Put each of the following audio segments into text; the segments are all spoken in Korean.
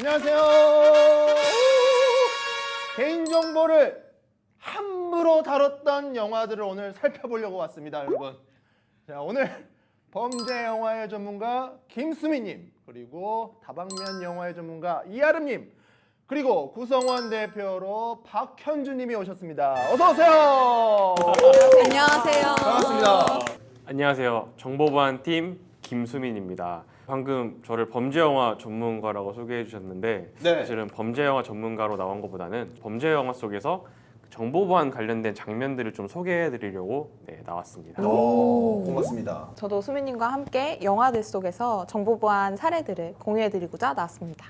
안녕하세요. 개인정보를 함부로 다뤘던 영화들을 오늘 살펴보려고 왔습니다, 여러분. 자, 오늘 범죄 영화의 전문가 김수미님, 그리고 다방면 영화의 전문가 이아름님, 그리고 구성원 대표로 박현주님이 오셨습니다. 어서 오세요. 안녕하세요. 반갑습니다. 안녕하세요. 정보보안팀 김수민입니다. 방금 저를 범죄영화 전문가라고 소개해 주셨는데 네. 사실은 범죄영화 전문가로 나온 것보다는 범죄영화 속에서 정보보안 관련된 장면들을 좀 소개해 드리려고 나왔습니다. 고맙습니다. 저도 수민님과 함께 영화들 속에서 정보보안 사례들을 공유해드리고자 나왔습니다.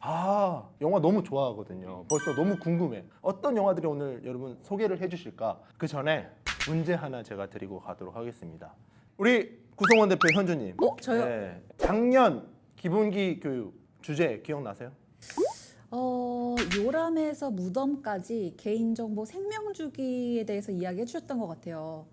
아, 영화 너무 좋아하거든요. 벌써 너무 궁금해. 어떤 영화들이 오늘 여러분 소개를 해주실까? 그 전에 문제 하나 제가 드리고 가도록 하겠습니다. 우리 구성원 대표 현주님. 저요? 네, 작년 기본기 교육 주제 기억나세요? 요람에서 무덤까지 개인정보 생명주기에 대해서 이야기해 주셨던 것 같아요.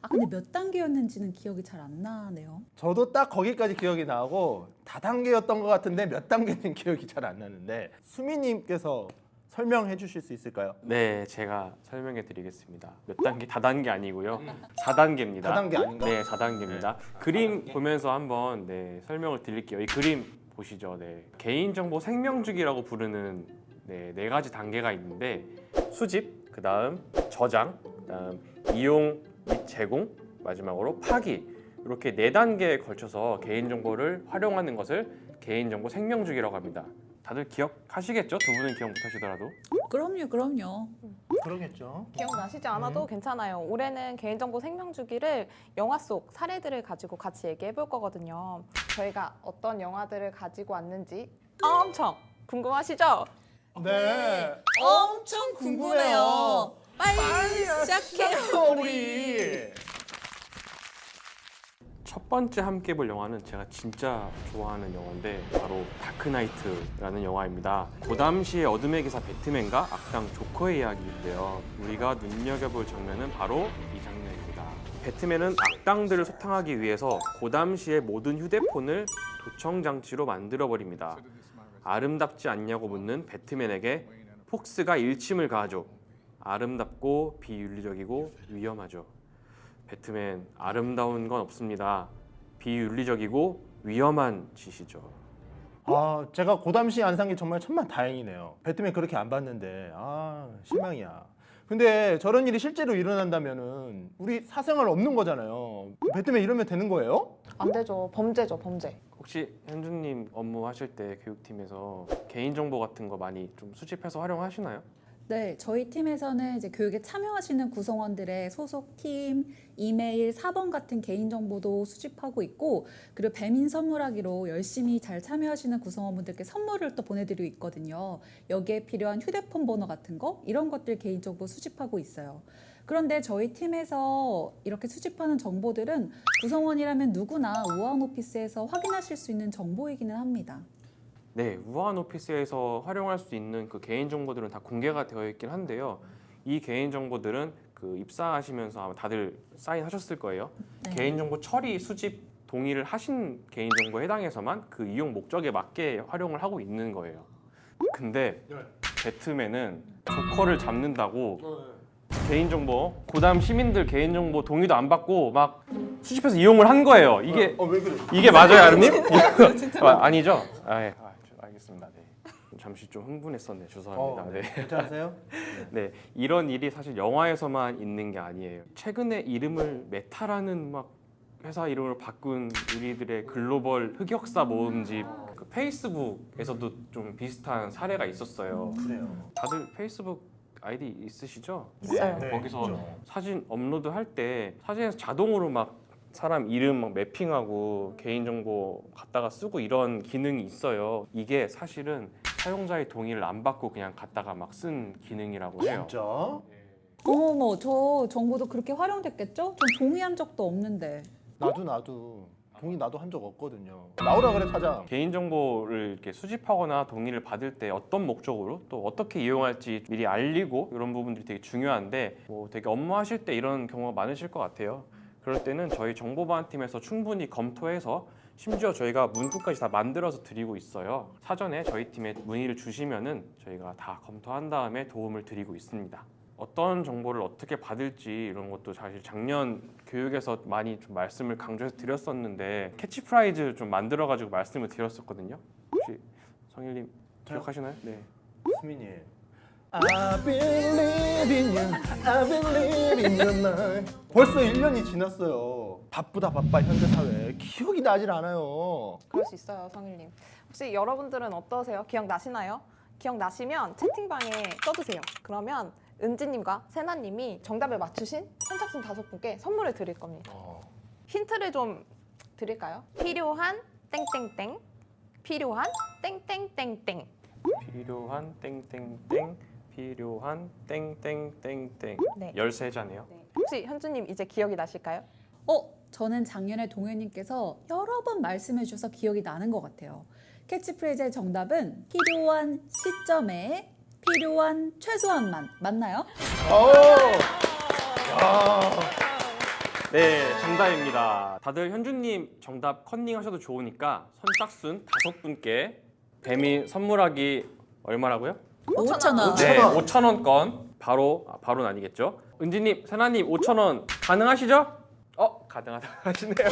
근데 몇 단계였는지는 기억이 잘 안 나네요. 저도 딱 거기까지 기억이 나고 다단계였던 것 같은데 몇 단계는 기억이 잘 안 나는데 수미님께서 설명해 주실 수 있을까요? 네, 제가 설명해 드리겠습니다. 몇 단계? 다단계 아니고요. 4단계입니다. 4단계 아닌가요? 네, 4단계입니다. 그림 보면서 한번 설명을 드릴게요. 이 그림 보시죠. 개인정보 생명주기라고 부르는 네 가지 단계가 있는데 수집, 그다음 저장, 그다음 이용 및 제공, 마지막으로 파기, 이렇게 4단계에 걸쳐서 개인정보를 활용하는 것을 개인정보 생명주기라고 합니다. 다들 기억하시겠죠? 두 분은 기억 못하시더라도. 그럼요. 그러겠죠. 기억나시지 않아도 괜찮아요. 올해는 개인정보 생명주기를 영화 속 사례들을 가지고 같이 얘기해 볼 거거든요. 저희가 어떤 영화들을 가지고 왔는지 엄청 궁금하시죠? 네. 엄청 궁금해요. 빨리 시작해요, 우리. 첫 번째 함께 볼 영화는 제가 진짜 좋아하는 영화인데 바로 다크나이트라는 영화입니다. 고담시의 어둠의 기사 배트맨과 악당 조커의 이야기인데요. 우리가 눈여겨볼 장면은 바로 이 장면입니다. 배트맨은 악당들을 소탕하기 위해서 고담시의 모든 휴대폰을 도청장치로 만들어버립니다. 아름답지 않냐고 묻는 배트맨에게 폭스가 일침을 가하죠. 아름답고 비윤리적이고 위험하죠. 배트맨, 아름다운 건 없습니다. 비윤리적이고 위험한 짓이죠. 아, 제가 고담시 안 산 게 정말 천만 다행이네요. 배트맨 그렇게 안 봤는데 실망이야. 근데 저런 일이 실제로 일어난다면은 우리 사생활 없는 거잖아요. 배트맨 이러면 되는 거예요? 안 되죠. 범죄죠, 범죄. 혹시 현주님 업무하실 때 교육팀에서 개인정보 같은 거 많이 좀 수집해서 활용하시나요? 네, 저희 팀에서는 이제 교육에 참여하시는 구성원들의 소속 팀, 이메일, 사번 같은 개인정보도 수집하고 있고, 그리고 배민 선물하기로 열심히 잘 참여하시는 구성원분들께 선물을 또 보내드리고 있거든요. 여기에 필요한 휴대폰 번호 같은 거, 이런 것들 개인정보 수집하고 있어요. 그런데 저희 팀에서 이렇게 수집하는 정보들은 구성원이라면 누구나 우아한 오피스에서 확인하실 수 있는 정보이기는 합니다. 네, 우아한 오피스에서 활용할 수 있는 그 개인 정보들은 다 공개가 되어 있긴 한데요. 이 개인 정보들은 그 입사하시면서 아마 다들 사인하셨을 거예요. 네. 개인 정보 처리, 수집 동의를 하신 개인 정보에 해당해서만 그 이용 목적에 맞게 활용을 하고 있는 거예요. 근데 배트맨은 조커를 잡는다고 개인 정보, 고담 시민들 개인 정보 동의도 안 받고 막 수집해서 이용을 한 거예요. 이게 왜 그래? 이게 맞아요, 아름님? 아니죠? 알겠습니다. 네. 잠시 좀 흥분했었네. 죄송합니다. 네. 괜찮으세요? 네, 이런 일이 사실 영화에서만 있는 게 아니에요. 최근에 이름을 메타라는 막 회사 이름을 바꾼 우리들의 글로벌 흑역사 모음집 그 페이스북에서도 좀 비슷한 사례가 있었어요. 그래요. 다들 페이스북 아이디 있으시죠? 있어요. 네, 거기서 있죠. 사진 업로드 할 때 사진에서 자동으로 막 사람 이름 막 매핑하고 개인정보 갖다가 쓰고 이런 기능이 있어요. 이게 사실은 사용자의 동의를 안 받고 그냥 갖다가 막 쓴 기능이라고 해요. 진짜? 어머, 저 정보도 그렇게 활용됐겠죠? 전 동의한 적도 없는데. 나도 동의 나도 한 적 없거든요. 나오라 그래 사장. 개인정보를 이렇게 수집하거나 동의를 받을 때 어떤 목적으로 또 어떻게 이용할지 미리 알리고 이런 부분들이 되게 중요한데 되게 업무하실 때 이런 경우가 많으실 것 같아요. 그럴 때는 저희 정보보안팀에서 충분히 검토해서 심지어 저희가 문구까지 다 만들어서 드리고 있어요. 사전에 저희 팀에 문의를 주시면은 저희가 다 검토한 다음에 도움을 드리고 있습니다. 어떤 정보를 어떻게 받을지 이런 것도 사실 작년 교육에서 많이 좀 말씀을 강조해서 드렸었는데 캐치프라이즈 좀 만들어가지고 말씀을 드렸었거든요. 혹시 성일님 기억하시나요? 네. 수민이. I believe in you, I believe in your mind. 벌써 1년이 지났어요. 바쁘다 바빠 현대사회. 기억이 나질 않아요. 그럴 수 있어요, 성일님. 혹시 여러분들은 어떠세요? 기억나시나요? 기억나시면 채팅방에 써주세요. 그러면 은지님과 세나님이 정답을 맞추신 선착순 5분께 선물을 드릴 겁니다. 힌트를 좀 드릴까요? 필요한 땡땡땡, 필요한 땡땡땡땡. 필요한 땡땡땡, 필요한 땡땡땡땡. 네. 13자네요. 혹시 현주님 이제 기억이 나실까요? 저는 작년에 동현님께서 여러 번 말씀해 주셔서 기억이 나는 것 같아요. 캐치프레이즈의 정답은 필요한 시점에 필요한 최소한만 맞나요? 네, 정답입니다. 다들 현주님 정답 컨닝하셔도 좋으니까 선착순 5분께 뱀이 선물하기 얼마라고요? 5,000원. 네, 5,000원권 바로는 아니겠죠? 은지님, 세나님 5,000원 가능하시죠? 가능하다 하시네요.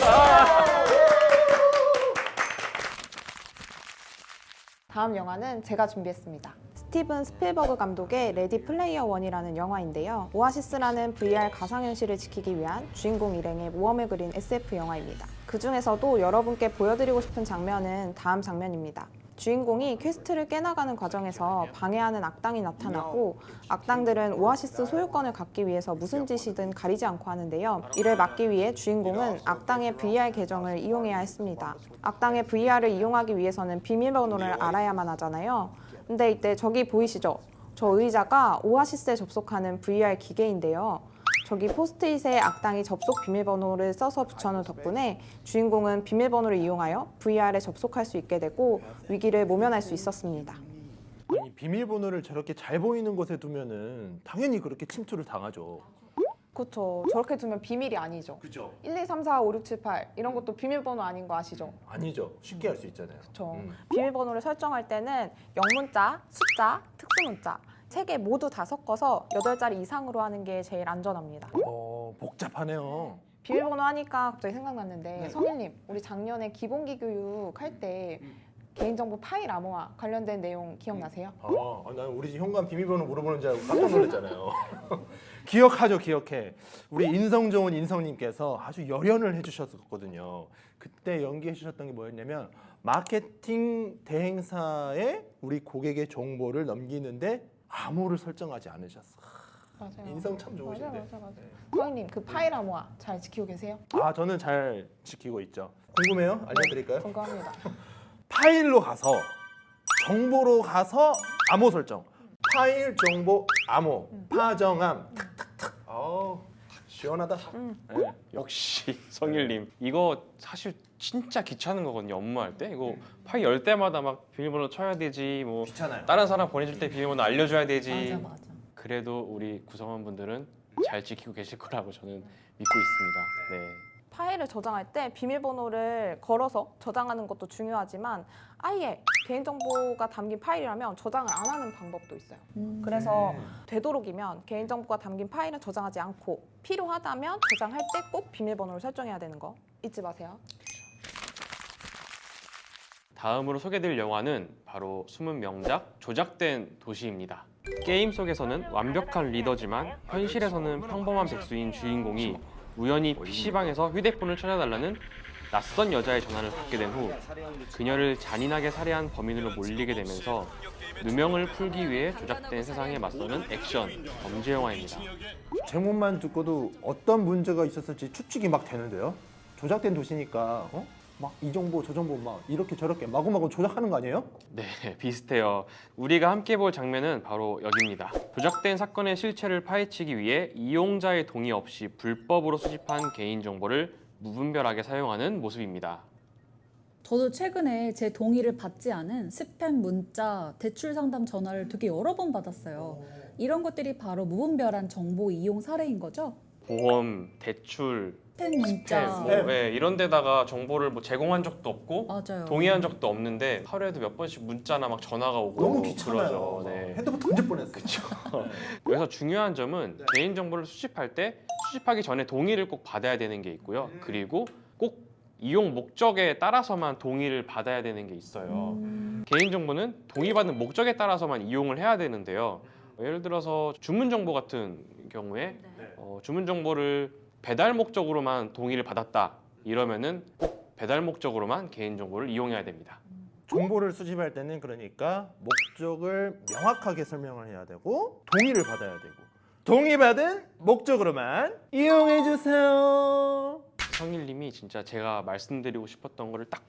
다음 영화는 제가 준비했습니다. 스티븐 스필버그 감독의 레디 플레이어 원이라는 영화인데요. 오아시스라는 VR 가상현실을 지키기 위한 주인공 일행의 모험을 그린 SF 영화입니다. 그 중에서도 여러분께 보여드리고 싶은 장면은 다음 장면입니다. 주인공이 퀘스트를 깨나가는 과정에서 방해하는 악당이 나타나고 악당들은 오아시스 소유권을 갖기 위해서 무슨 짓이든 가리지 않고 하는데요. 이를 막기 위해 주인공은 악당의 VR 계정을 이용해야 했습니다. 악당의 VR을 이용하기 위해서는 비밀번호를 알아야만 하잖아요. 근데 이때 저기 보이시죠? 저 의자가 오아시스에 접속하는 VR 기계인데요. 저기 포스트잇에 악당이 접속 비밀번호를 써서 붙여놓은 덕분에 주인공은 비밀번호를 이용하여 VR에 접속할 수 있게 되고 위기를 모면할 수 있었습니다. 아니, 비밀번호를 저렇게 잘 보이는 곳에 두면은 당연히 그렇게 침투를 당하죠. 그렇죠. 저렇게 두면 비밀이 아니죠. 그죠? 1, 2, 3, 4, 5, 6, 7, 8 이런 것도 비밀번호 아닌 거 아시죠? 아니죠. 쉽게 할 수 있잖아요. 그렇죠. 비밀번호를 설정할 때는 영문자, 숫자, 특수문자 3개 모두 다 섞어서 8자리 이상으로 하는 게 제일 안전합니다. 복잡하네요. 비밀번호 하니까 갑자기 생각났는데 성일님, 우리 작년에 기본기 교육 할 때 개인정보 파일 암호화 관련된 내용 기억나세요? 난 우리 집 현관 비밀번호 물어보는 줄 알고 깜짝 놀랐잖아요. 기억하죠, 기억해. 우리 인성 좋은 인성님께서 아주 열연을 해주셨거든요. 그때 연기해 주셨던 게 뭐였냐면 마케팅 대행사에 우리 고객의 정보를 넘기는데 암호를 설정하지 않으셨어. 맞아요. 인성 참 좋으신데. 맞아. 성일님, 그 파일 암호화 잘 지키고 계세요? 저는 잘 지키고 있죠. 궁금해요? 알려드릴까요? 궁금합니다. 파일로 가서 정보로 가서 암호 설정. 파일 정보 암호 파정함 탁탁탁. 시원하다. 네, 역시 성일님 이거 사실 진짜 귀찮은 거거든요. 업무할 때 이거 파일 열 때마다 막 비밀번호 쳐야 되지 뭐 귀찮아요. 다른 사람 보내줄 때 비밀번호 알려줘야 되지. 맞아. 그래도 우리 구성원분들은 잘 지키고 계실 거라고 저는 믿고 있습니다. 네. 파일을 저장할 때 비밀번호를 걸어서 저장하는 것도 중요하지만 아예 개인정보가 담긴 파일이라면 저장을 안 하는 방법도 있어요. 그래서 되도록이면 개인정보가 담긴 파일은 저장하지 않고 필요하다면 저장할 때 꼭 비밀번호를 설정해야 되는 거 잊지 마세요. 다음으로 소개드릴 영화는 바로 숨은 명작 조작된 도시입니다. 게임 속에서는 완벽한 리더지만 현실에서는 평범한 백수인 주인공이 우연히 PC방에서 휴대폰을 찾아달라는 낯선 여자의 전화를 받게 된 후 그녀를 잔인하게 살해한 범인으로 몰리게 되면서 누명을 풀기 위해 조작된 세상에 맞서는 액션, 범죄 영화입니다. 제목만 듣고도 어떤 문제가 있었을지 추측이 막 되는데요. 조작된 도시니까 막 이 정보 저 정보 막 이렇게 저렇게 마구마구 조작하는 거 아니에요? 네, 비슷해요. 우리가 함께 볼 장면은 바로 여기입니다. 조작된 사건의 실체를 파헤치기 위해 이용자의 동의 없이 불법으로 수집한 개인정보를 무분별하게 사용하는 모습입니다. 저도 최근에 제 동의를 받지 않은 스팸 문자, 대출 상담 전화를 되게 여러 번 받았어요. 이런 것들이 바로 무분별한 정보 이용 사례인 거죠? 보험, 대출, 스팸 문자. 뭐, 네, 이런 데다가 정보를 뭐 제공한 적도 없고 맞아요. 동의한 적도 없는데 하루에도 몇 번씩 문자나 막 전화가 오고 너무 귀찮아요. 그러죠. 네. 핸드폰 던질 뻔했어요. 그렇죠. 여기서 중요한 점은 네. 개인 정보를 수집할 때 수집하기 전에 동의를 꼭 받아야 되는 게 있고요. 그리고 꼭 이용 목적에 따라서만 동의를 받아야 되는 게 있어요. 개인 정보는 동의받는 목적에 따라서만 이용을 해야 되는데요. 예를 들어서 주문 정보 같은 경우에 주문 정보를 배달 목적으로만 동의를 받았다 이러면은 꼭 배달 목적으로만 개인 정보를 이용해야 됩니다. 정보를 수집할 때는 그러니까 목적을 명확하게 설명을 해야 되고 동의를 받아야 되고 동의받은 목적으로만 이용해 주세요. 성일님이 진짜 제가 말씀드리고 싶었던 거를 딱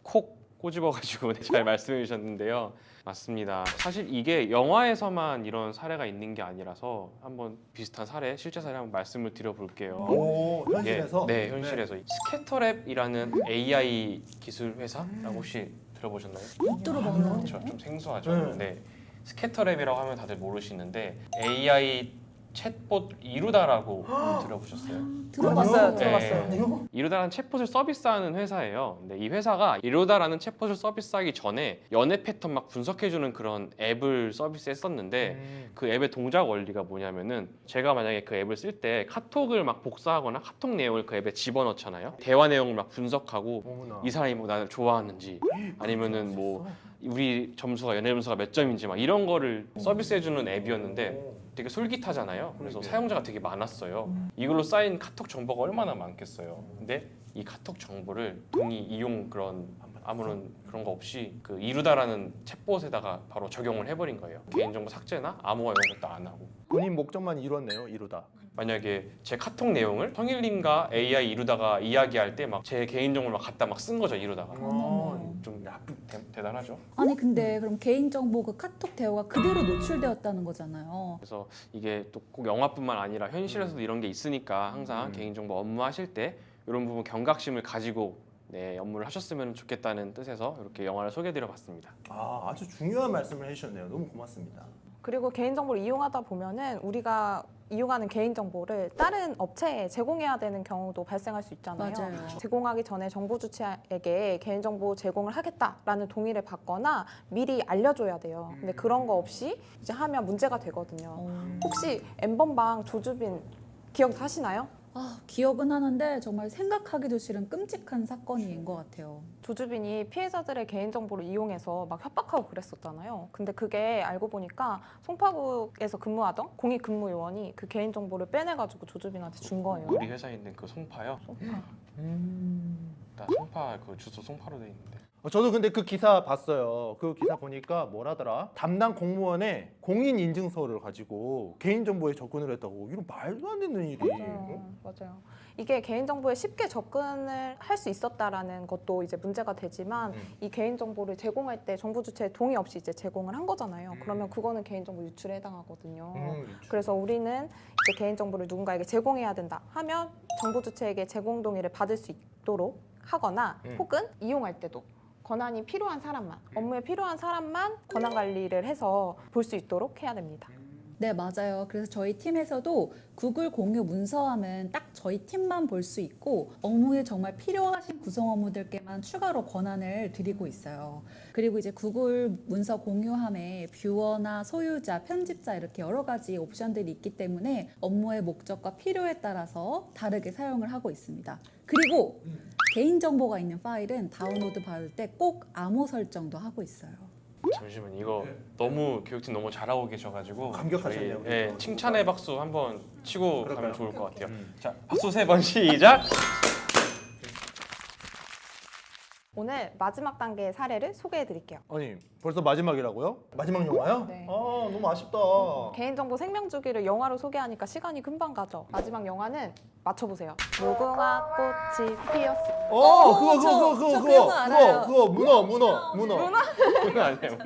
콕 꼬집어가지고 잘 말씀해 주셨는데요. 맞습니다. 사실 이게 영화에서만 이런 사례가 있는 게 아니라서 한번 비슷한 사례, 실제 사례 한번 말씀을 드려볼게요. 오, 현실에서? 네, 현실에서 스캐터랩이라는 AI 기술 회사라고 혹시 들어보셨나요? 못 들어봤는데. 그렇죠, 좀 생소하죠. 네. 네, 스캐터랩이라고 하면 다들 모르시는데 AI 챗봇 이루다라고 들어보셨어요? 들어봤어요. 네. 들어봤어요. 아니요? 이루다라는 챗봇을 서비스하는 회사예요. 근데 이 회사가 이루다라는 챗봇을 서비스하기 전에 연애 패턴 막 분석해주는 그런 앱을 서비스했었는데 그 앱의 동작 원리가 뭐냐면은 제가 만약에 그 앱을 쓸 때 카톡을 막 복사하거나 카톡 내용을 그 앱에 집어넣잖아요. 대화 내용을 막 분석하고 어머나. 이 사람이 뭐 나를 좋아하는지 아니면은 뭐 우리 점수가 연애 점수가 몇 점인지 막 이런 거를 서비스해주는 앱이었는데 되게 솔깃하잖아요. 그래서 그러게. 사용자가 되게 많았어요. 이걸로 쌓인 카톡 정보가 얼마나 많겠어요. 근데 이 카톡 정보를 동의 이용 그런 아무런 그런 거 없이 그 이루다라는 챗봇에다가 바로 적용을 해버린 거예요. 개인정보 삭제나 암호화 이런 것도 안 하고. 본인 목적만 이뤘네요. 이루다. 만약에 제 카톡 내용을 성일님과 AI 이루다가 이야기할 때 막 제 개인정보를 막 갖다 막 쓴 거죠. 이루다가. 어, 좀 대단하죠. 아니 근데 그럼 개인정보 그 카톡 대화가 그대로 노출되었다는 거잖아요. 그래서 이게 또 꼭 영화뿐만 아니라 현실에서도 이런 게 있으니까 항상 개인정보 업무하실 때 이런 부분 경각심을 가지고 네, 업무를 하셨으면 좋겠다는 뜻에서 이렇게 영화를 소개해드려봤습니다. 아주 중요한 말씀을 해주셨네요. 너무 고맙습니다. 그리고 개인정보를 이용하다 보면은 우리가 이용하는 개인정보를 다른 업체에 제공해야 되는 경우도 발생할 수 있잖아요. 맞아요. 제공하기 전에 정보 주체에게 개인정보 제공을 하겠다라는 동의를 받거나 미리 알려줘야 돼요. 근데 그런 거 없이 이제 하면 문제가 되거든요. 혹시 엠번방 조주빈 기억하시나요? 기억은 하는데 정말 생각하기도 싫은 끔찍한 사건인 것 같아요. 조주빈이 피해자들의 개인정보를 이용해서 막 협박하고 그랬었잖아요. 근데 그게 알고 보니까 송파구에서 근무하던 공익근무요원이 그 개인정보를 빼내가지고 조주빈한테 준 거예요. 우리 회사에 있는 그 송파요? 송파. 나 송파 그 주소 송파로 돼 있는데. 저도 근데 그 기사 봤어요. 그 기사 보니까 뭐라더라? 담당 공무원의 공인인증서를 가지고 개인정보에 접근을 했다고. 이거 말도 안 되는 일이. 맞아요. 이게 개인정보에 쉽게 접근을 할 수 있었다라는 것도 이제 문제가 되지만 이 개인정보를 제공할 때 정부 주체의 동의 없이 이제 제공을 한 거잖아요. 그러면 그거는 개인정보 유출에 해당하거든요. 그래서 우리는 이제 개인정보를 누군가에게 제공해야 된다 하면 정부 주체에게 제공 동의를 받을 수 있도록 하거나 혹은 이용할 때도 권한이 필요한 사람만, 업무에 필요한 사람만 권한 관리를 해서 볼 수 있도록 해야 됩니다. 네, 맞아요. 그래서 저희 팀에서도 구글 공유 문서함은 딱 저희 팀만 볼 수 있고 업무에 정말 필요하신 구성 업무들께만 추가로 권한을 드리고 있어요. 그리고 이제 구글 문서 공유함에 뷰어나 소유자, 편집자 이렇게 여러 가지 옵션들이 있기 때문에 업무의 목적과 필요에 따라서 다르게 사용을 하고 있습니다. 그리고 개인정보가 있는 파일은 다운로드 받을 때 꼭 암호 설정도 하고 있어요. 잠시만 이거 너무 교육팀 너무 잘하고 계셔가지고 감격하셨네요. 저희, 예, 칭찬의 박수 한번 치고 그럴까요? 가면 좋을 것 같아요. 자, 박수 3번 시작. 오늘 마지막 단계의 사례를 소개해 드릴게요. 아니 벌써 마지막이라고요? 마지막 영화요? 네. 너무 아쉽다. 개인정보 생명주기를 영화로 소개하니까 시간이 금방 가죠. 마지막 영화는 맞춰보세요. 무궁화 꽃이 피었을 때. 그거 문어. 문화 아니에요.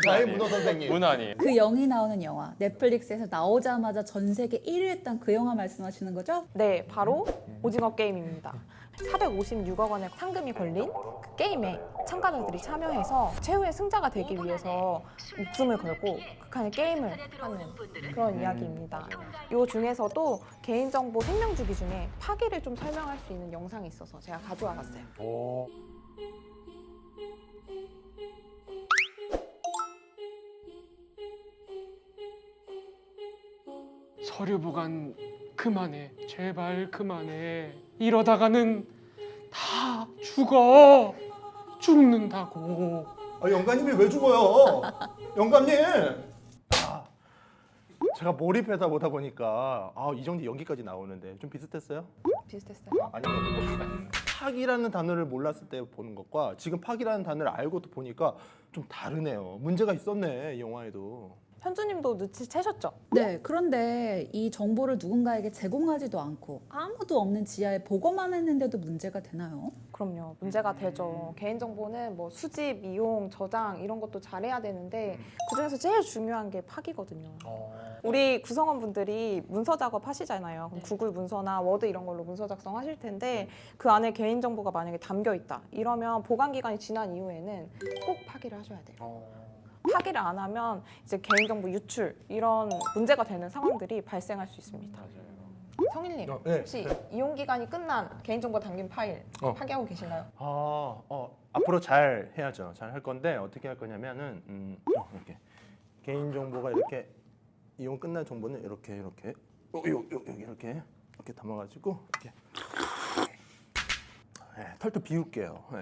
나의 문어 선생님. 문화 아니에요. 그 영이 나오는 영화, 넷플릭스에서 나오자마자 전 세계 1위 했던 그 영화 말씀하시는 거죠? 네, 바로 오징어 게임입니다. 456억 원의 상금이 걸린 그 게임에 참가자들이 참여해서 최후의 승자가 되기 위해서 목숨을 걸고 극한의 게임을 하는 그런 이야기입니다. 이 중에서도 개인정보 생명주기 중에 파기를 좀 설명할 수 있는 영상이 있어서 제가 가져와 봤어요. 서류 보관 그만해. 제발 그만해. 이러다가는 다 죽는다고. 아, 영감님이 왜 죽어요? 영감님! 아, 제가 몰입해서 보다 보니까 이정재 연기까지 나오는데 좀 비슷했어요? 비슷했어요. 아니요. 파기라는 단어를 몰랐을 때 보는 것과 지금 파기라는 단어를 알고도 보니까 좀 다르네요. 문제가 있었네, 이 영화에도. 현주님도 눈치채셨죠? 네, 그런데 이 정보를 누군가에게 제공하지도 않고 아무도 없는 지하에 보고만 했는데도 문제가 되나요? 그럼요. 문제가 되죠. 개인정보는 뭐 수집, 이용, 저장 이런 것도 잘해야 되는데 그중에서 제일 중요한 게 파기거든요. 우리 구성원분들이 문서 작업 하시잖아요. 그럼 구글 문서나 워드 이런 걸로 문서 작성하실 텐데 그 안에 개인정보가 만약에 담겨 있다. 이러면 보관 기간이 지난 이후에는 꼭 파기를 하셔야 돼요. 파기를 안 하면 이제 개인정보 유출 이런 문제가 되는 상황들이 발생할 수 있습니다. 성일님, 네. 혹시 이용 기간이 끝난 개인정보 담긴 파일 파기하고 계신가요? 앞으로 잘 해야죠. 잘 할 건데 어떻게 할 거냐면은 이렇게 개인 정보가 이렇게 이용 끝난 정보는 이렇게 여기 이렇게 담아가지고 이렇게 털도 비울게요. 네.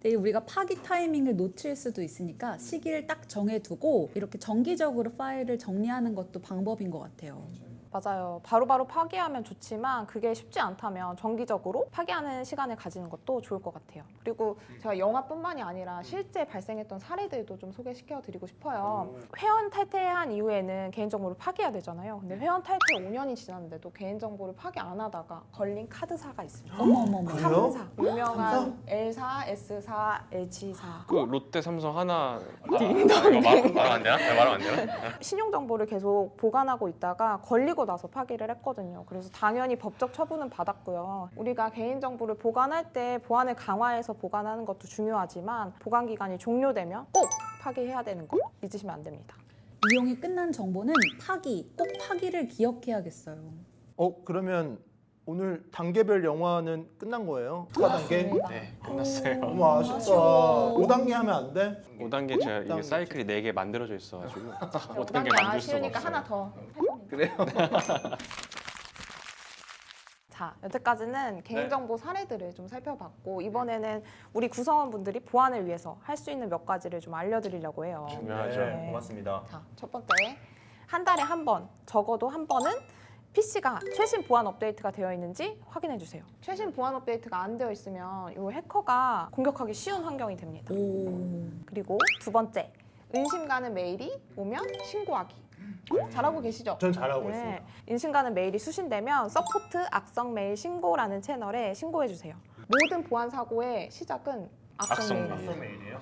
네, 우리가 파기 타이밍을 놓칠 수도 있으니까 시기를 딱 정해두고 이렇게 정기적으로 파일을 정리하는 것도 방법인 것 같아요. 맞아요. 바로바로 파기하면 좋지만 그게 쉽지 않다면 정기적으로 파기하는 시간을 가지는 것도 좋을 것 같아요. 그리고 제가 영화뿐만이 아니라 실제 발생했던 사례들도 좀 소개시켜 드리고 싶어요. 회원 탈퇴한 이후에는 개인정보를 파기해야 되잖아요. 근데 회원 탈퇴 5년이 지났는데도 개인정보를 파기 안 하다가 걸린 카드사가 있습니다. 어머머머. 그래요? 3사. 유명한 L사, S사, LG사. 그 롯데, 삼성, 하나. 딩동댕. 말하면 안 되나? 말하면 안 되나? 신용정보를 계속 보관하고 있다가 걸리고 나서 파기를 했거든요. 그래서 당연히 법적 처분은 받았고요. 우리가 개인정보를 보관할 때 보안을 강화해서 보관하는 것도 중요하지만 보관 기간이 종료되면 꼭 파기해야 되는 거 잊으시면 안 됩니다. 이용이 끝난 정보는 꼭 파기를 기억해야겠어요. 그러면 오늘 단계별 영화는 끝난 거예요? 4단계? 맞습니다. 네, 끝났어요. 너무 아쉽다. 아쉬워. 5단계 하면 안 돼? 5단계 제가 이게 5단계. 사이클이 4개 만들어져 있어가지고 5단계 5단계 만들 수가 아쉬우니까 없어요. 하나 더. 그래요? 자, 여태까지는 개인정보 사례들을 좀 살펴봤고 이번에는 우리 구성원분들이 보안을 위해서 할 수 있는 몇 가지를 좀 알려드리려고 해요. 중요하죠. 네. 고맙습니다. 자, 첫 번째, 한 달에 한 번, 적어도 한 번은 PC가 최신 보안 업데이트가 되어 있는지 확인해 주세요. 최신 보안 업데이트가 안 되어 있으면 이 해커가 공격하기 쉬운 환경이 됩니다. 오. 그리고 두 번째, 의심 가는 메일이 오면 신고하기. 잘하고 계시죠? 전 잘하고 있습니다. 의심 가는 메일이 수신되면 서포트 악성 메일 신고라는 채널에 신고해 주세요. 모든 보안 사고의 시작은 악성 메일이에요. 메일이에요?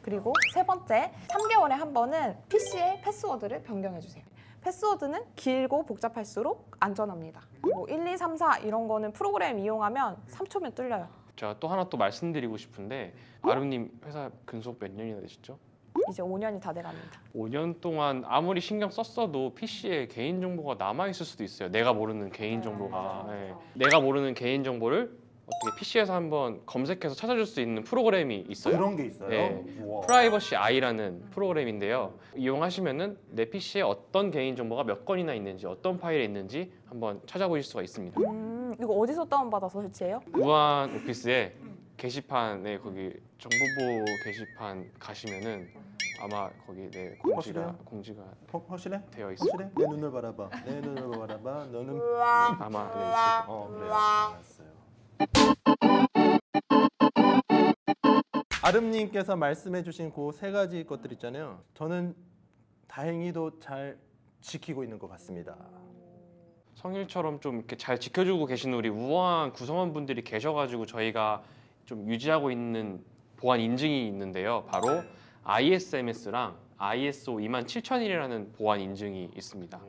그리고 세 번째, 3개월에 한 번은 PC의 패스워드를 변경해 주세요. 패스워드는 길고 복잡할수록 안전합니다. 뭐 1, 2, 3, 4 이런 거는 프로그램 이용하면 3초면 뚫려요. 제가 또 하나 또 말씀드리고 싶은데 아름님 회사 근속 몇 년이나 되셨죠? 이제 5년이 다 돼갑니다. 5년 동안 아무리 신경 썼어도 PC에 개인 정보가 남아 있을 수도 있어요. 내가 모르는 개인 정보가. 예. 내가 모르는 개인 정보를 어떻게 PC에서 한번 검색해서 찾아줄 수 있는 프로그램이 있어요. 그런 게 있어요? 네. 우와. 프라이버시 아이라는 프로그램인데요. 이용하시면은 내 PC에 어떤 개인 정보가 몇 건이나 있는지, 어떤 파일에 있는지 한번 찾아보실 수가 있습니다. 이거 어디서 다운받아서 설치해요? 무한 오피스에 게시판에 거기 정보보 게시판 가시면은 아마 거기 네 확실해요? 공지가 확실해? 되어 있어요. 확실해? 내 눈을 바라봐. 내 눈을 바라봐. 너는 아마 네, 있을 거예요. 그래요. 알았어요. 아름님께서 말씀해주신 그 세 가지 것들 있잖아요. 저는 다행히도 잘 지키고 있는 것 같습니다. 성일처럼 좀 이렇게 잘 지켜주고 계신 우리 우아한 구성원분들이 계셔가지고 저희가 좀 유지하고 있는 보안 인증이 있는데요. 바로 ISMS랑 ISO 27001이라는 보안 인증이 있습니다.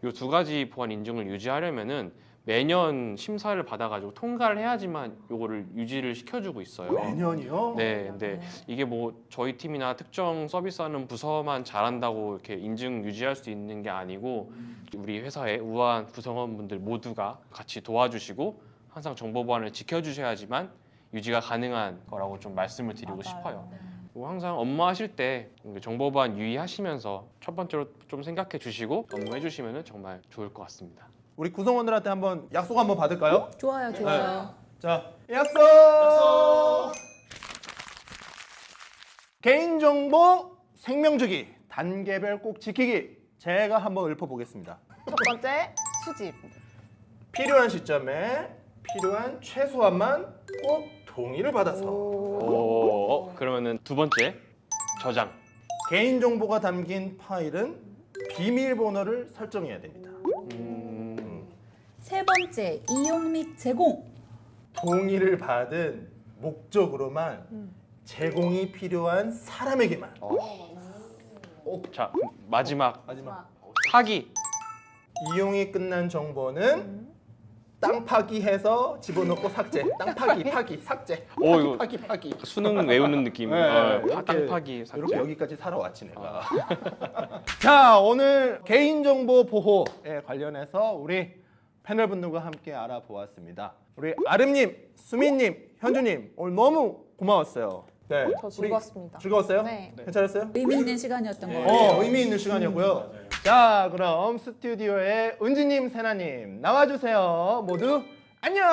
이 두 가지 보안 인증을 유지하려면은 매년 심사를 받아가지고 통과를 해야지만 요거를 유지를 시켜주고 있어요. 매년이요? 네, 근데 이게 뭐 저희 팀이나 특정 서비스하는 부서만 잘한다고 이렇게 인증 유지할 수 있는 게 아니고 우리 회사의 우아한 구성원분들 모두가 같이 도와주시고 항상 정보 보안을 지켜주셔야지만 유지가 가능한 거라고 좀 말씀을 드리고 맞아요. 싶어요. 그리고 항상 업무하실 때 정보 보안 유의하시면서 첫 번째로 좀 생각해 주시고 업무해 주시면 정말 좋을 것 같습니다. 우리 구성원들한테 한번 약속 한번 받을까요? 좋아요, 좋아요. 자, 약속! 개인정보 생명주기 단계별 꼭 지키기 제가 한번 읊어보겠습니다. 첫 번째 수집. 필요한 시점에 필요한 최소한만 꼭 동의를 받아서 그러면은 두 번째 저장. 개인정보가 담긴 파일은 비밀번호를 설정해야 됩니다. 세 번째, 이용 및 제공. 동의를 받은 목적으로만 제공이 필요한 사람에게만. 자, 마지막 마지막. 파기. 이용이 끝난 정보는 땅 파기해서 집어넣고 삭제. 땅 파기 삭제. 오, 이거 파기. 수능 외우는 느낌. 땅 파기 삭제. 이렇게 여기까지 살아왔지 내가. 자, 오늘 개인정보 보호에 관련해서 우리 패널 분들과 함께 알아보았습니다. 우리 아름님, 수민님, 현주님 오늘 너무 고마웠어요. 네, 저 우리 즐거웠습니다. 즐거웠어요? 네. 괜찮았어요? 의미 있는 시간이었던 것 같아요. 의미 있는 시간이었고요. 자, 그럼 스튜디오에 은지님, 세나님 나와주세요. 모두 안녕.